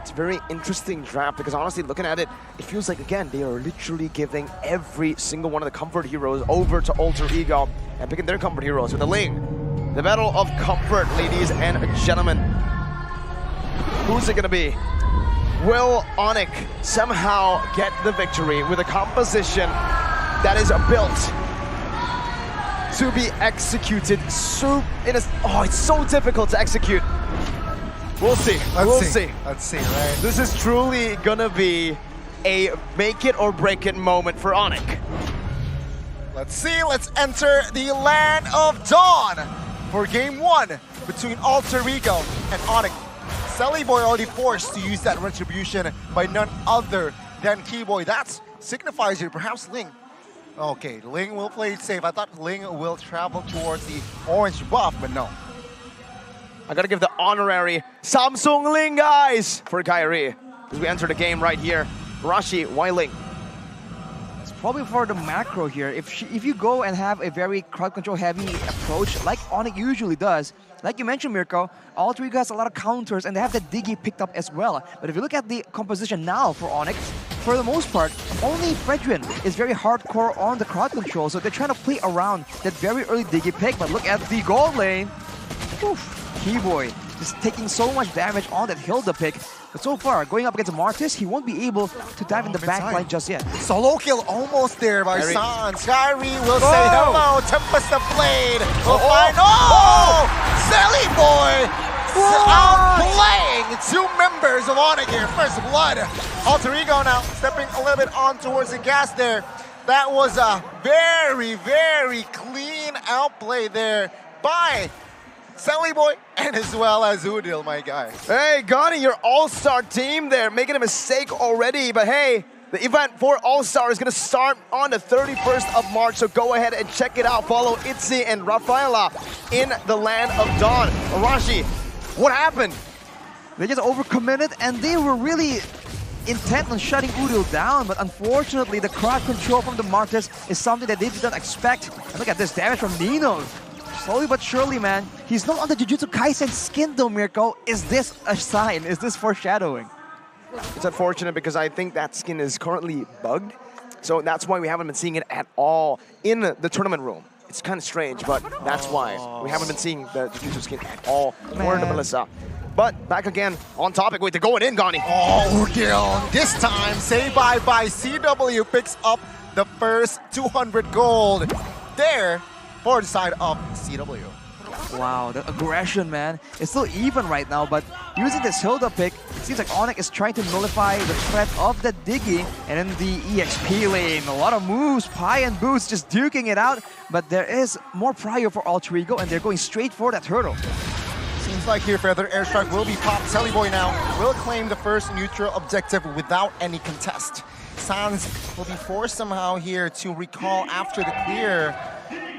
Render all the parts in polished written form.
It's a very interesting draft because honestly, looking at it, it feels like, again, they are literally giving every single one of the comfort heroes over to Alter Ego and picking their comfort heroes with the Ling. The battle of comfort, ladies and gentlemen. Who's it gonna be? Will ONIC somehow get the victory with a composition that is built to be executed it's so difficult to execute. We'll see. Let's see, right? This is truly gonna be a make it or break it moment for ONIC. Let's see, let's enter the Land of Dawn for game 1 between Alter Ego and ONIC. Solidified already forced to use that retribution by none other than Keyboy. That signifies here, perhaps Ling. Okay, Ling will play it safe. I thought Ling will travel towards the orange buff, but no. I gotta give the honorary Samsung Ling, guys, for Kyrie. As we enter the game right here. Rashi, why Ling? It's probably for the macro here. If you go and have a very crowd control heavy approach, like ONIC usually does, like you mentioned, Mirko, Alter Ego has a lot of counters and they have the Diggy picked up as well. But if you look at the composition now for ONIC, for the most part, only Fredrin is very hardcore on the crowd control, so they're trying to play around that very early Diggy pick. But look at the gold lane. Oof. Keyboy just taking so much damage on that Hilda pick. But so far, going up against Martis, he won't be able to dive in the backline just yet. Solo kill almost there by Sans. Kyrie will say hello. Tempest of Blade will find. Solidified outplaying 2 members of ONIC here. First blood. Alter Ego now stepping a little bit on towards the gas there. That was a very, very clean outplay there by Solidified and as well as Udil, my guy. Hey, Gani, your all-star team there, making a mistake already, but hey, the event for All-Star is going to start on the 31st of March, so go ahead and check it out. Follow Itzy and Rafaela in the Land of Dawn. Arashi, what happened? They just overcommitted and they were really intent on shutting Udil down, but unfortunately the crowd control from the Martis is something that they did not expect. And look at this damage from Nino. Slowly but surely, man. He's not on the Jujutsu Kaisen skin though, Mirko. Is this a sign? Is this foreshadowing? It's unfortunate because I think that skin is currently bugged. So that's why we haven't been seeing it at all in the tournament room. It's kind of strange, but that's why we haven't been seeing the Jujutsu skin at all for the Melissa. But back again on topic. Wait, they're going in, Gani. Oh, Udil. This time, say bye-bye. CW picks up the first 200 gold there for the side of CW. Wow, the aggression, man. It's still even right now, but using this Hilda pick, it seems like ONIC is trying to nullify the threat of the Diggy. And in the EXP lane, a lot of moves, Pi and Boost just duking it out. But there is more prio for Alter Ego, and they're going straight for that hurdle. Seems like here Feather Airstrike will be popped. Solidified now will claim the first neutral objective without any contest. Sans will be forced somehow here to recall after the clear.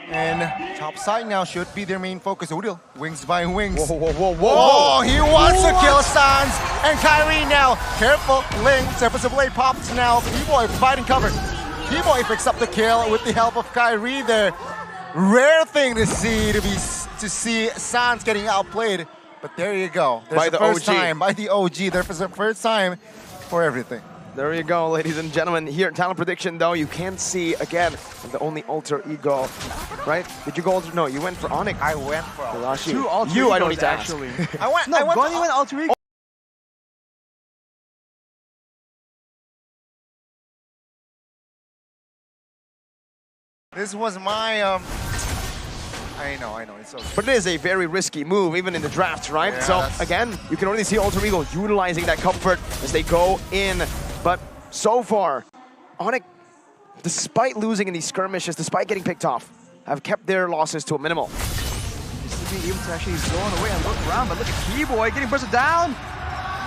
And top side now should be their main focus. Udil, wings by wings. Whoa. Oh, he wants to kill Sans. And Kyrie now, careful. Ling, Tempest of Blade pops now. Keyboy providing cover. Keyboy picks up the kill with the help of Kyrie there. Rare thing to see Sans getting outplayed. But there you go. There's By the first OG. time, by the OG. There's the first time for everything. There you go, ladies and gentlemen. Here at Talent Prediction, though, you can see, again, the only Alter Ego, right? Did you go Alter? No, you went for ONIC. I went for Rashi. Two Alter You, I don't Egos, need to ask. actually. I went Gani went Alter Ego. This was my I know, it's okay. But it is a very risky move, even in the draft, right? Yeah, so again, you can already see Alter Ego utilizing that comfort as they go in. But so far, ONIC, despite losing in these skirmishes, despite getting picked off, have kept their losses to a minimal. Just being able to actually zone away and look around, but look at Keyboy getting bursted down.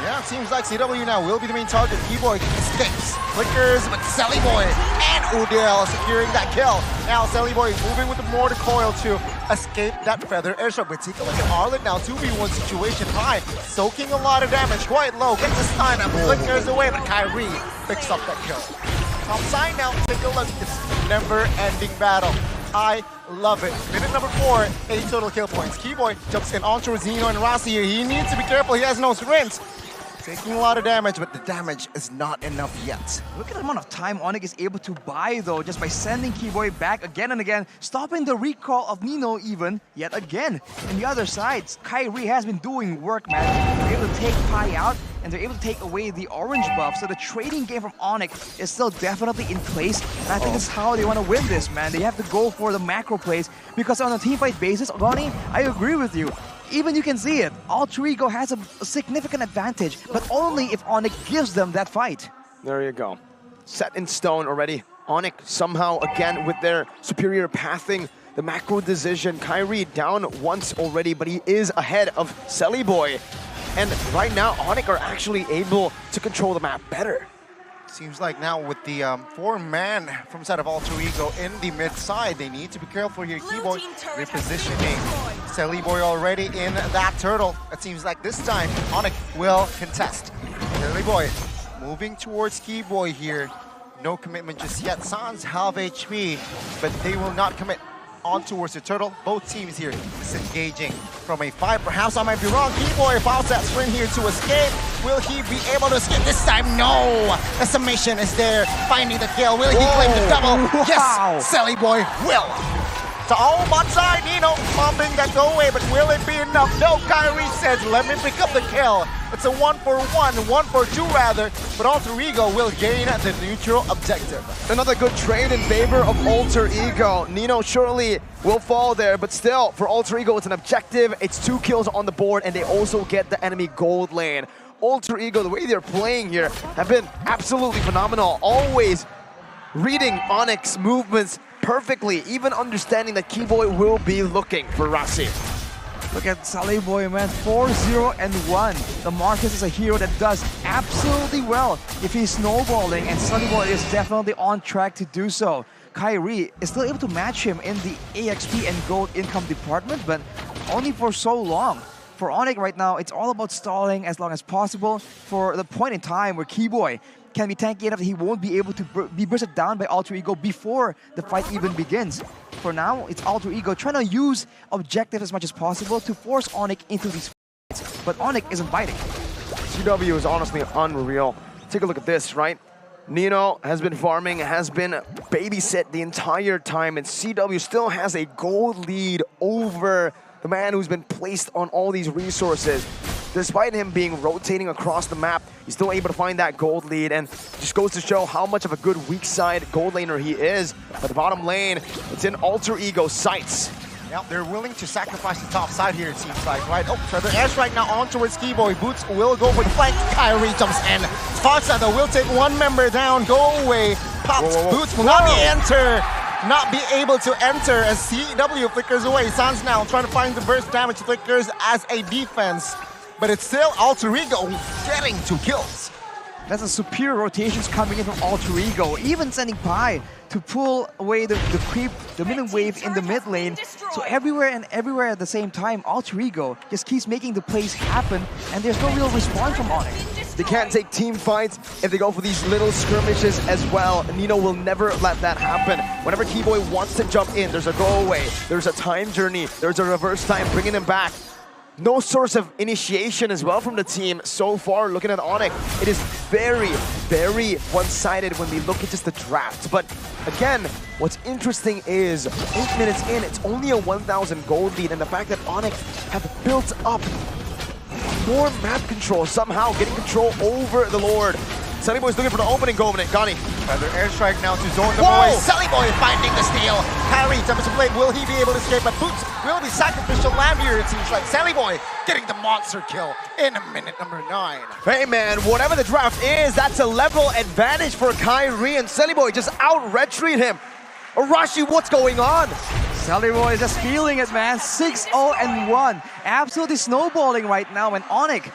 Yeah, it seems like CW now will be the main target. Keyboy escapes, flickers, but Solidified and Udil securing that kill. Now Solidified is moving with the mortar coil to escape that Feather Airstrike. But take a look at Arlet now, 2v1 situation. High, soaking a lot of damage, quite low. Gets the stun up, flickers away, but Kyrie picks up that kill. Top side now, take a look. It's never-ending battle. I love it. Minute number 4, 8 total kill points. Keyboy jumps in onto Zeno and Rossi here. He needs to be careful, he has no sprint. Taking a lot of damage, but the damage is not enough yet. Look at the amount of time ONIC is able to buy though, just by sending Keyboy back again and again, stopping the recall of Nino even yet again. And the other side, Kyrie has been doing work, man. They're able to take Pi out, and they're able to take away the orange buff. So the trading game from ONIC is still definitely in place. And I think this is how they want to win this, man. They have to go for the macro plays, because on a teamfight basis, Ronnie, I agree with you. Even you can see it, Alter Ego has a significant advantage, but only if ONIC gives them that fight. There you go. Set in stone already. ONIC somehow, again, with their superior pathing, the macro decision. Kyrie down once already, but he is ahead of Solidified. And right now, ONIC are actually able to control the map better. Seems like now with the 4-man from side of Alter Ego in the mid side, they need to be careful here. Keyboy repositioning. Solidified already in that turtle. It seems like this time ONIC will contest. Solidified moving towards Keyboy here. No commitment just yet. Sans have HP, but they will not commit on towards the turtle. Both teams here disengaging from a fight. Perhaps I might be wrong. Keyboy files that sprint here to escape. Will he be able to escape this time? No! The submission is there. Finding the kill. Will he claim the double? Wow. Yes! Solidified will! So all bot side, Nino bombing that go away, but will it be enough? No, Kyrie says, let me pick up the kill. It's a 1-for-1, 1-for-2 rather, but Alter Ego will gain the neutral objective. Another good trade in favor of Alter Ego. Nino surely will fall there, but still, for Alter Ego, it's an objective. It's 2 kills on the board, and they also get the enemy gold lane. Alter Ego, the way they're playing here, have been absolutely phenomenal. Always reading ONIC's movements perfectly, even understanding that Keyboy will be looking for Rasi. Look at Solidified, man, 4-0-1. The Marcus is a hero that does absolutely well if he's snowballing, and Solidified is definitely on track to do so. Kyrie is still able to match him in the AXP and gold income department, but only for so long. For ONIC right now, it's all about stalling as long as possible for the point in time where Keyboy can be tanky enough that he won't be able to be bursted down by Alter Ego before the fight even begins. For now, it's Alter Ego trying to use objective as much as possible to force ONIC into these fights, but ONIC isn't biting. CW is honestly unreal. Take a look at this, right? Nino has been farming, has been babysit the entire time, and CW still has a gold lead over the man who's been placed on all these resources. Despite him being rotating across the map, he's still able to find that gold lead, and just goes to show how much of a good weak side gold laner he is. But the bottom lane, it's in Alter Ego sights. Yep, they're willing to sacrifice the top side here, it seems like, right? Oh, so the edge right now on towards Keyboy. Boots will go for the flank. Kyrie jumps in. Foxa though will take one member down. Go away. Pops. Whoa. Boots will not be able to enter as CW flickers away. Sans now trying to find the burst damage. Flickers as a defense. But it's still Alter Ego getting 2 kills. That's a superior rotations coming in from Alter Ego, even sending Pi to pull away the creep, the minion wave in the mid lane. So everywhere at the same time, Alter Ego just keeps making the plays happen, and there's no real response from ONIC. They can't take team fights if they go for these little skirmishes as well. Nino will never let that happen. Whenever Keyboy wants to jump in, there's a go away, there's a time journey, there's a reverse time, bringing him back. No source of initiation as well from the team so far. Looking at ONIC, it is very, very one-sided when we look at just the draft. But again, what's interesting is 8 minutes in, it's only a 1,000 gold lead, and the fact that ONIC have built up more map control, somehow getting control over the Lord. Solidified is looking for the opening, Gani. Another airstrike now to zone them away. Solidified finding the steal. Kyrie, temperature blade, will he be able to escape? But Boots will be sacrificial lamb here, it seems like. Solidified getting the monster kill in minute number 9. Hey man, whatever the draft is, that's a level advantage for Kyrie, and Solidified just out-retreat him. Arashi, what's going on? Solidified is just feeling it, man. 6-0-1. Absolutely snowballing right now, and ONIC,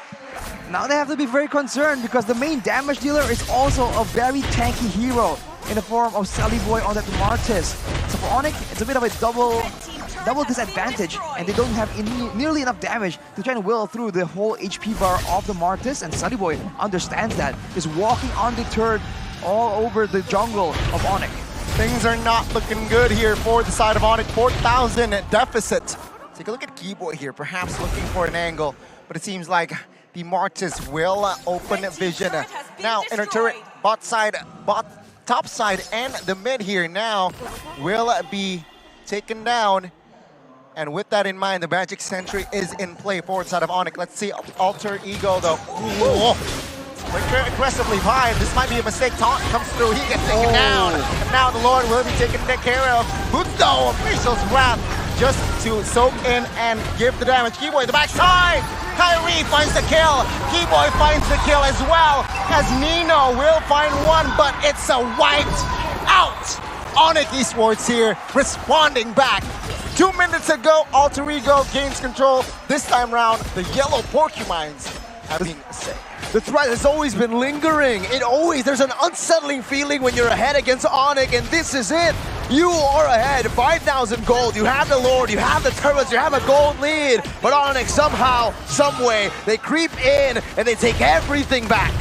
now they have to be very concerned because the main damage dealer is also a very tanky hero in the form of Solidified on that Martis. So for ONIC, it's a bit of a double disadvantage, and they don't have nearly enough damage to try and will through the whole HP bar of the Martis, and Solidified understands that. Just walking undeterred all over the jungle of ONIC. Things are not looking good here for the side of ONIC. 4,000 deficit. Take a look at Keyboy here, perhaps looking for an angle, but it seems like the Martis will open vision. Now, inner turret, top side, and the mid here now will be taken down. And with that in mind, the Magic Sentry is in play forward side of ONIC. Let's see Alter Ego though. Ooh. Flicker aggressively high. This might be a mistake. Taunt comes through. He gets taken down. And now the Lord will be taken care of. Buto, Official's Wrath, just to soak in and give the damage. Keyboy, the backside. Kyrie finds the kill. Keyboy finds the kill as well. As Nino will find one, but it's a wiped out. ONIC Esports here, responding back. 2 minutes ago, Alter Ego gains control. This time round, the yellow Porcupines have been sick. The threat has always been lingering. There's an unsettling feeling when you're ahead against ONIC, and this is it. You are ahead, 5,000 gold. You have the Lord, you have the turrets, you have a gold lead. But ONIC somehow, someway, they creep in and they take everything back.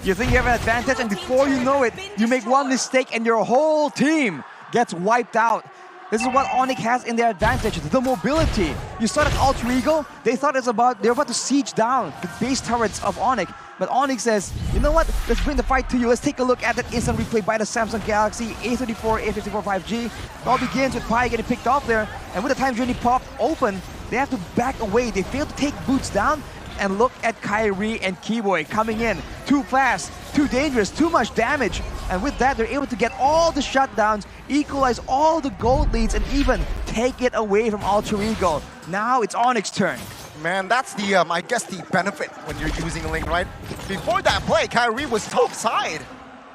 You think you have an advantage, and before you know it, you make one mistake and your whole team gets wiped out. This is what ONIC has in their advantage, the mobility. You saw that Alter Ego, they thought they were about to siege down the base turrets of ONIC. But ONIC says, you know what, let's bring the fight to you. Let's take a look at that instant replay by the Samsung Galaxy A34, A54 5G. It all begins with Pi getting picked off there, and with the time journey popped open, they have to back away. They fail to take boots down, and look at Kyrie and Keyboy coming in. Too fast, too dangerous, too much damage. And with that, they're able to get all the shutdowns, equalize all the gold leads, and even take it away from Alter Ego. Now it's ONIC's turn. Man, that's the, I guess, the benefit when you're using a link, right? Before that play, Kyrie was top side.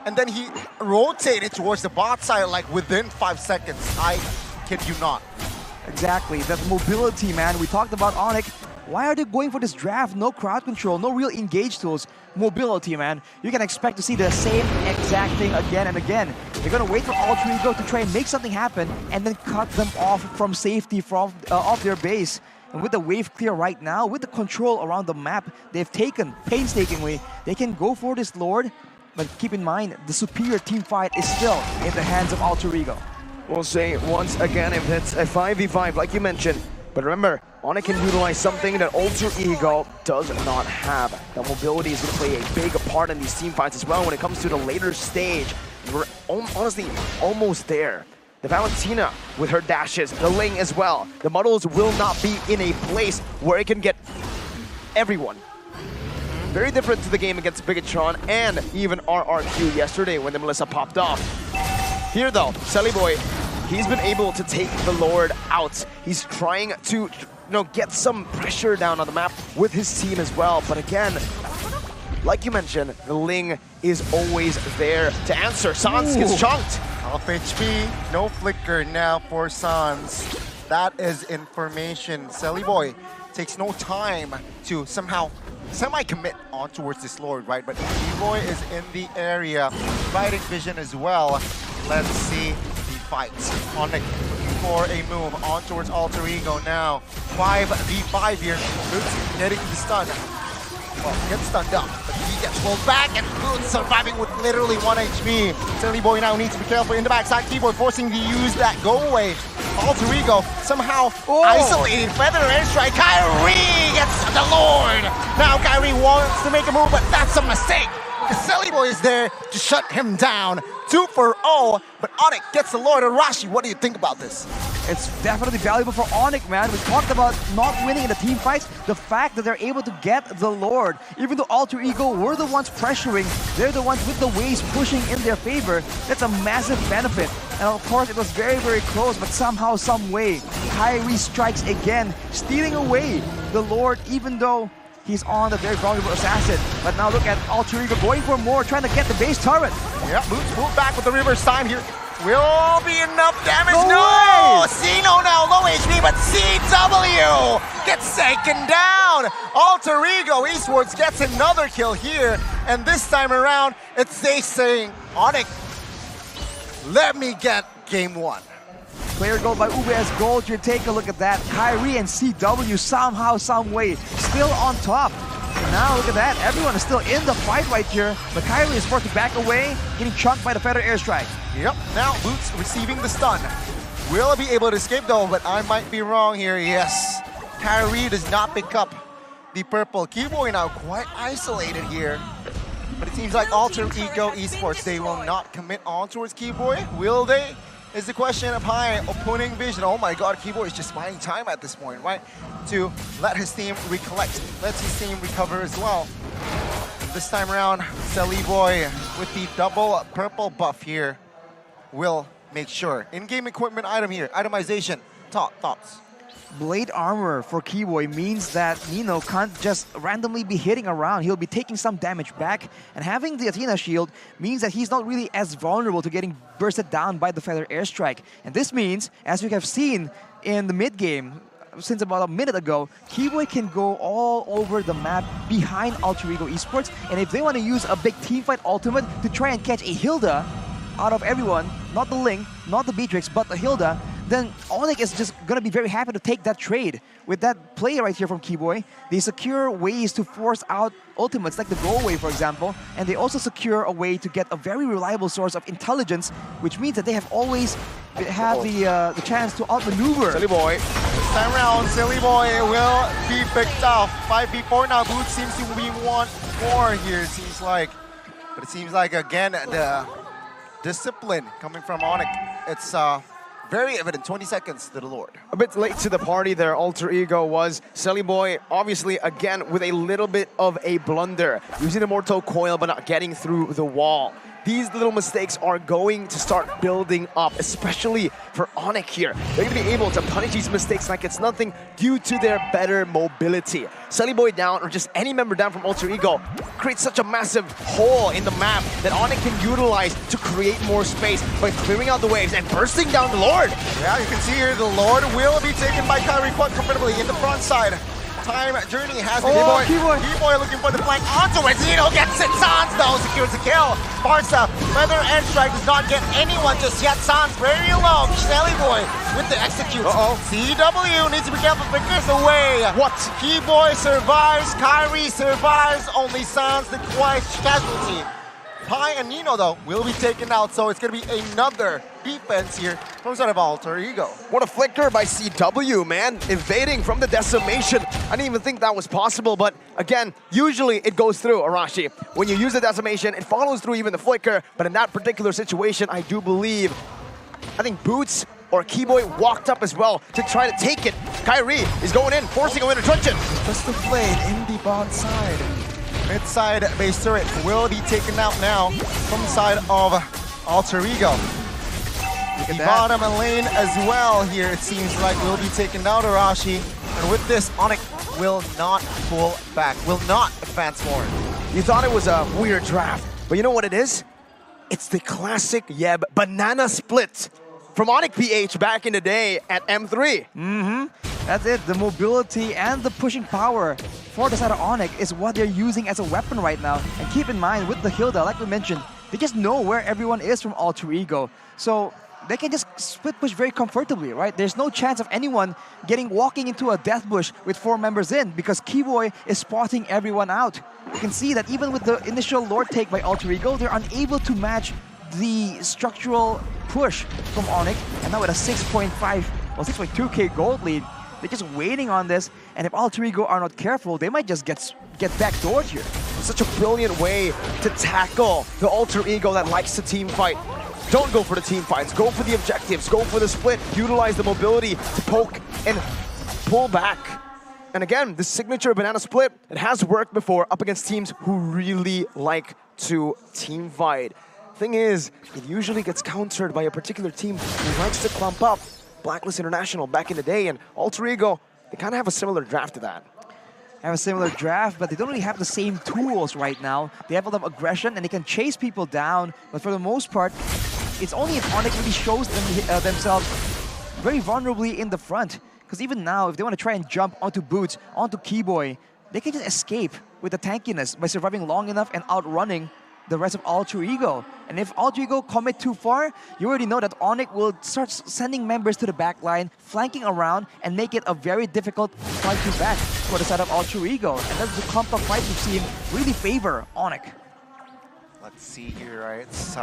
And then he rotated towards the bot side like within 5 seconds. I kid you not. Exactly, that mobility, man. We talked about ONIC. Why are they going for this draft? No crowd control, no real engage tools. Mobility, man. You can expect to see the same exact thing again and again. They're going to wait for Alter Ego to try and make something happen and then cut them off from safety off their base. And with the wave clear right now, with the control around the map they've taken painstakingly, they can go for this Lord. But keep in mind, the superior team fight is still in the hands of Alter Ego. We'll say once again, if it's a 5v5 like you mentioned, but remember, ONIC can utilize something that Alter Ego does not have. The mobility is going to play a big part in these team fights as well when it comes to the later stage. We're honestly almost there. The Valentina with her dashes, the Ling as well. The models will not be in a place where it can get everyone. Very different to the game against Bigatron and even RRQ yesterday when the Melissa popped off. Here though, Solidified, he's been able to take the Lord out. He's trying to get some pressure down on the map with his team as well. But again, like you mentioned, the Ling is always there to answer. Sans gets chunked. Off HP, no flicker now for Sans. That is information. Solidified takes no time to somehow semi-commit on towards this Lord, right? But Keyboy is in the area, fighting vision as well. Let's see the fight. ONIC looking for a move on towards Alter Ego now. 5v5 here. Boots getting the stun. Well, gets stunned up, but he gets pulled back, and Boots surviving with literally 1 HP. Solidified now needs to be careful in the backside. Keyboy forcing to use that go away. Alter Ego somehow isolated. Feather airstrike. Kyrie gets the Lord. Now Kyrie wants to make a move, but that's a mistake. Solidified is there to shut him down. 2-for-0, but ONIC gets the Lord. Arashi, what do you think about this? It's definitely valuable for ONIC, man. We talked about not winning in the team fights. The fact that they're able to get the Lord, even though Alter Ego were the ones pressuring, they're the ones with the waves pushing in their favor. That's a massive benefit. And of course, it was very, very close, but somehow, some way, Kyrie strikes again, stealing away the Lord, even though he's on the very vulnerable assassin. But now look at Alter Ego going for more, trying to get the base turret. Yep, Boots pulled back with the reverse time here. Will be enough damage. No! Sino now low HP, but CW gets taken down. Alter Ego Esports gets another kill here. And this time around, it's they saying, ONIC, let me get game 1. Player goal by UBS Gold. Here, take a look at that. Kyrie and CW somehow, some way, still on top. And now look at that. Everyone is still in the fight right here. But Kyrie is forced to back away, getting chunked by the Feather airstrike. Yep. Now Boots receiving the stun. Will be able to escape though, but I might be wrong here. Yes. Kyrie does not pick up the purple. Keyboy now quite isolated here. But it seems like Alter Ego Esports, they will not commit on towards Keyboy. Will they? Is the question up high. Opening vision. Oh my god, Keyboy is just buying time at this point, right? To let his team recollect. Let his team recover as well. This time around, Solidified with the double purple buff here will make sure. In-game equipment item here. Itemization. Thoughts? Blade armor for Keyboy means that Nino can't just randomly be hitting around. He'll be taking some damage back, and having the Athena shield means that he's not really as vulnerable to getting bursted down by the Feather airstrike. And this means, as we have seen in the mid-game, since about a minute ago, Keyboy can go all over the map behind Alter Ego Esports, and if they want to use a big teamfight ultimate to try and catch a Hilda out of everyone, not the Ling, not the Beatrix, but the Hilda, then ONIC is just going to be very happy to take that trade. With that play right here from Keyboy, they secure ways to force out ultimates, like the Go Away, for example, and they also secure a way to get a very reliable source of intelligence, which means that they have always had the chance to outmaneuver. Solidified. This time around, Solidified will be picked off. 5v4 now. Boots seems to be one more here, it seems like. But it seems like, again, the discipline coming from ONIC. It's very evident. 20 seconds to the Lord. A bit late to the party there, Alter Ego was. Solidified, obviously, again, with a little bit of a blunder. Using the Mortal Coil, but not getting through the wall. These little mistakes are going to start building up, especially for ONIC here. They're going to be able to punish these mistakes like it's nothing due to their better mobility. Solidified down, or just any member down from Alter Ego, creates such a massive hole in the map that ONIC can utilize to create more space by clearing out the waves and bursting down the Lord. Yeah, you can see here the Lord will be taken by Kyrie quite comfortably in the front side. Time journey has been Keyboy looking for the flank onto it. Zeno gets it. Sans though secures the kill. Barca, Feather airstrike does not get anyone just yet. Sans very low. Solidified with the execute. CW needs to be careful. Flickers away. What? Keyboy survives. Kyrie survives. Only Sans the casualty. Pi and Nino though will be taken out, so it's gonna be another defense here from side of Alter Ego. What a flicker by CW, man. Evading from the decimation. I didn't even think that was possible, but again, usually it goes through, Arashi. When you use the decimation, it follows through even the flicker, but in that particular situation, I do believe, I think Boots or Keyboy walked up as well to try to take it. Kyrie is going in, forcing a winner Truncheon. Just the blade in the bottom side. Mid-side base turret will be taken out now from the side of Alter Ego. The bottom lane as well here, it seems like, will be taken out, Arashi. And with this, ONIC will not pull back, will not advance forward. You thought it was a weird draft, but you know what it is? It's the classic Yeb banana split from ONIC PH back in the day at M3. That's it. The mobility and the pushing power for the side of ONIC is what they're using as a weapon right now. And keep in mind, with the Hilda, like we mentioned, they just know where everyone is from Alter Ego. So they can just split push very comfortably, right? There's no chance of anyone walking into a death bush with 4 members in, because Keyboy is spotting everyone out. You can see that even with the initial Lord take by Alter Ego, they're unable to match the structural push from ONIC. And now with a 6.2k gold lead, they're just waiting on this, and if Alter Ego are not careful, they might just get backdoored here. Such a brilliant way to tackle the Alter Ego that likes to team fight. Don't go for the team fights, go for the objectives, go for the split, utilize the mobility to poke and pull back. And again, the signature banana split, it has worked before up against teams who really like to team fight. Thing is, it usually gets countered by a particular team who likes to clump up. Blacklist International back in the day, and Alter Ego, they kind of have a similar draft to that. Have a similar draft, but they don't really have the same tools right now. They have a lot of aggression, and they can chase people down, but for the most part, it's only if ONIC really shows themselves very vulnerably in the front. Because even now, if they want to try and jump onto Boots, onto Keyboy, they can just escape with the tankiness by surviving long enough and outrunning the rest of Alter Ego. And if Alter Ego commit too far, you already know that ONIC will start sending members to the back line, flanking around, and make it a very difficult fight to back for the side of Alter Ego. And that's the clump of fight we've seen really favor ONIC. Let's see here, right? It's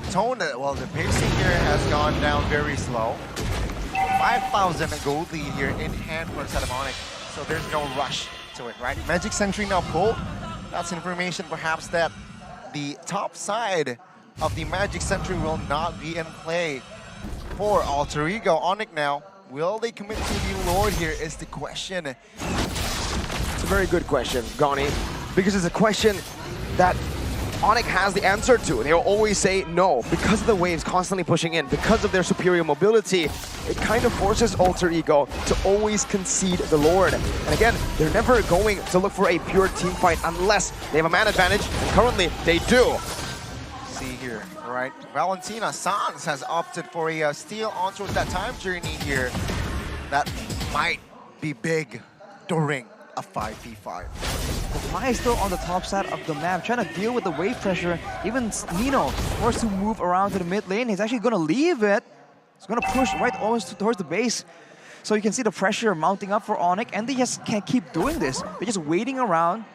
toned. Well, the pacing here has gone down very slow. 5,000 gold lead here in hand for the side of ONIC. so there's no rush to it, right? Magic Sentry now pulled. That's information perhaps that the top side of the Magic Sentry will not be in play for Alter Ego. ONIC now, will they commit to the Lord here is the question. It's a very good question, Gani, because it's a question that ONIC has the answer to. They'll always say no. Because of the waves constantly pushing in, because of their superior mobility, it kind of forces Alter Ego to always concede the Lord. And again, they're never going to look for a pure team fight unless they have a man advantage, and currently they do. See here, right? Valentina Sans has opted for a steal onto that time journey here. That might be big during a 5v5. Maya is still on the top side of the map, trying to deal with the wave pressure. Even Nino forced to move around to the mid lane. He's actually going to leave it. He's going to push right almost towards the base. So you can see the pressure mounting up for ONIC, and they just can't keep doing this. They're just waiting around,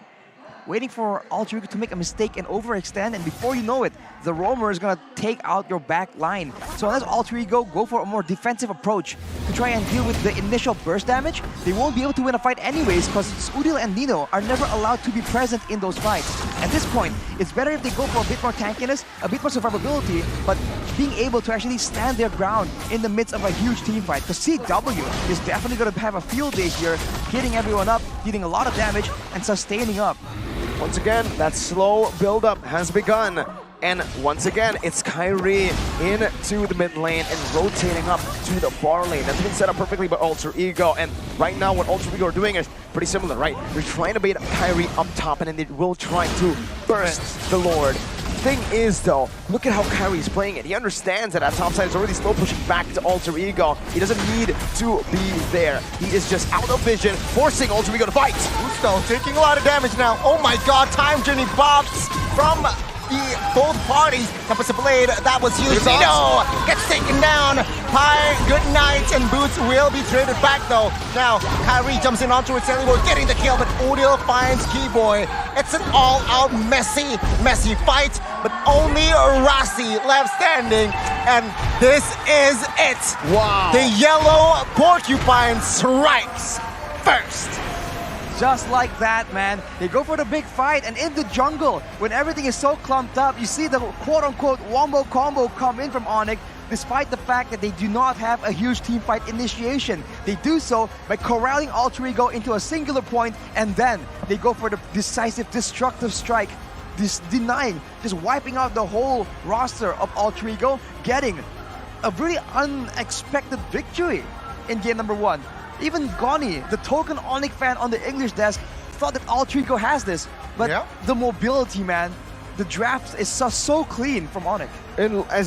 waiting for Alter Ego to make a mistake and overextend, and before you know it, the roamer is gonna take out your back line. So unless Alter Ego go for a more defensive approach to try and deal with the initial burst damage, they won't be able to win a fight anyways, because Udil and Nino are never allowed to be present in those fights. At this point, it's better if they go for a bit more tankiness, a bit more survivability, but being able to actually stand their ground in the midst of a huge team fight. Because CW is definitely gonna have a field day here, hitting everyone up, dealing a lot of damage, and sustaining up. Once again, that slow build-up has begun. And once again, it's Kyrie into the mid lane and rotating up to the bar lane. That's been set up perfectly by Alter Ego. And right now, what Alter Ego are doing is pretty similar, right? They're trying to bait Kyrie up top, and then they will try to burst the Lord. Thing is, though, look at how Kyrie's playing it. He understands that top side is already slow pushing back to Alter Ego. He doesn't need to be there. He is just out of vision, forcing Alter Ego to fight. Gusto taking a lot of damage now. Oh my god, time journey bombs from both parties. Tapos a blade, that was huge. Nino gets taken down. Pie, good night, and Boots will be traded back though. Now, Kyrie jumps in onto it, Boy getting the kill, but Udil finds Keyboy. It's an all-out messy fight, but only Rossi left standing, and this is it. Wow. The yellow porcupine strikes first. Just like that, man. They go for the big fight, and in the jungle, when everything is so clumped up, you see the quote-unquote wombo combo come in from ONIC, despite the fact that they do not have a huge team fight initiation. They do so by corralling Alter Ego into a singular point, and then they go for the decisive, destructive strike, denying, just wiping out the whole roster of Alter Ego, getting a really unexpected victory in game number 1. Even Goni, the token ONIC fan on the English desk, thought that Alter Ego has this, but the mobility, man, the draft is so clean from ONIC. And as